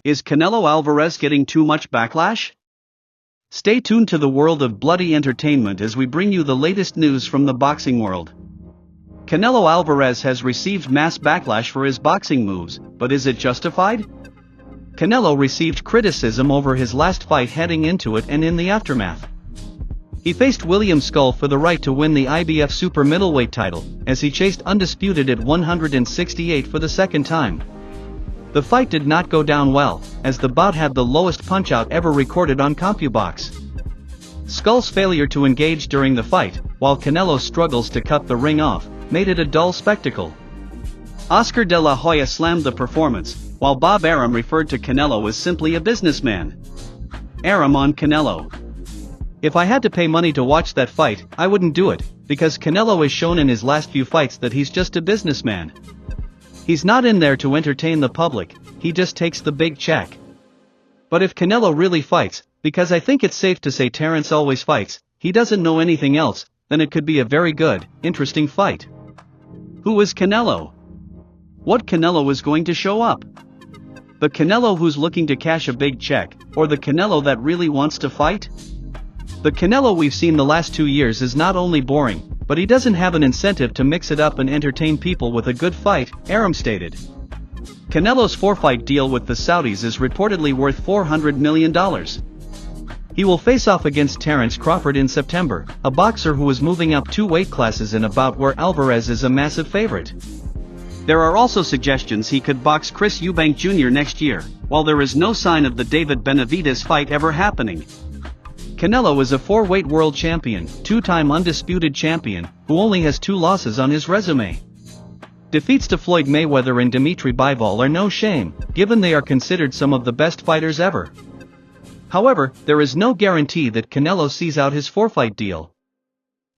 Is Canelo Alvarez getting too much backlash? Stay tuned to the world of bloody entertainment as we bring you the latest news from the boxing world. Canelo Alvarez has received mass backlash for his boxing moves, but is it justified? Canelo received criticism over his last fight heading into it and in the aftermath. He faced William Scull for the right to win the IBF Super Middleweight Title, as he chased undisputed at 168 for the second time. The fight did not go down well, as the bout had the lowest punch-out ever recorded on CompuBox. Scull's failure to engage during the fight, while Canelo's struggles to cut the ring off, made it a dull spectacle. Oscar de la Hoya slammed the performance, while Bob Arum referred to Canelo as simply a businessman. Arum on Canelo. If I had to pay money to watch that fight, I wouldn't do it, because Canelo has shown in his last few fights that he's just a businessman. He's not in there to entertain the public, he just takes the big check. But if Canelo really fights, because I think it's safe to say Terence always fights, he doesn't know anything else, then it could be a very good, interesting fight. Who is Canelo? What Canelo is going to show up? The Canelo who's looking to cash a big check, or the Canelo that really wants to fight? The Canelo we've seen the last 2 years is not only boring, but he doesn't have an incentive to mix it up and entertain people with a good fight, Arum stated. Canelo's 4-fight deal with the Saudis is reportedly worth $400 million. He will face off against Terence Crawford in September, a boxer who is moving up 2 weight classes in a bout where Alvarez is a massive favorite. There are also suggestions he could box Chris Eubank Jr. next year, while there is no sign of the David Benavidez fight ever happening. Canelo is a 4-weight world champion, 2-time undisputed champion, who only has 2 losses on his resume. Defeats to Floyd Mayweather and Dimitri Bivol are no shame, given they are considered some of the best fighters ever. However, there is no guarantee that Canelo sees out his 4-fight deal.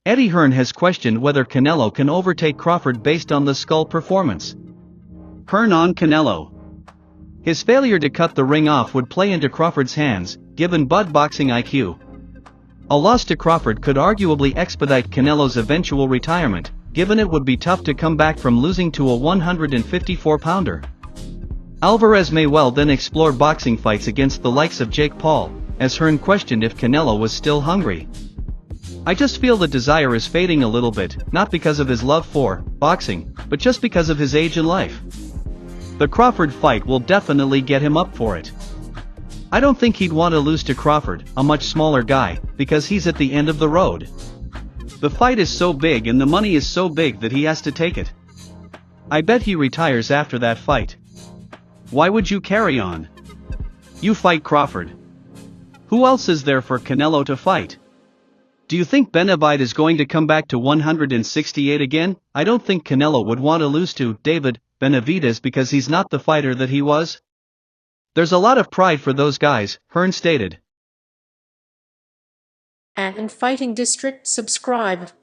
Eddie Hearn has questioned whether Canelo can overtake Crawford based on the Scull performance. Hearn on Canelo. His failure to cut the ring off would play into Crawford's hands, given Bud boxing IQ. A loss to Crawford could arguably expedite Canelo's eventual retirement, given it would be tough to come back from losing to a 154-pounder. Alvarez may well then explore boxing fights against the likes of Jake Paul, as Hearn questioned if Canelo was still hungry. I just feel the desire is fading a little bit, not because of his love for boxing, but just because of his age in life. The Crawford fight will definitely get him up for it. I don't think he'd want to lose to Crawford, a much smaller guy, because he's at the end of the road. The fight is so big and the money is so big that he has to take it. I bet he retires after that fight. Why would you carry on? You fight Crawford. Who else is there for Canelo to fight? Do you think Benavidez is going to come back to 168 again? I don't think Canelo would want to lose to David Benavidez because he's not the fighter that he was. There's a lot of pride for those guys, Hearn stated. And Fighting District subscribe.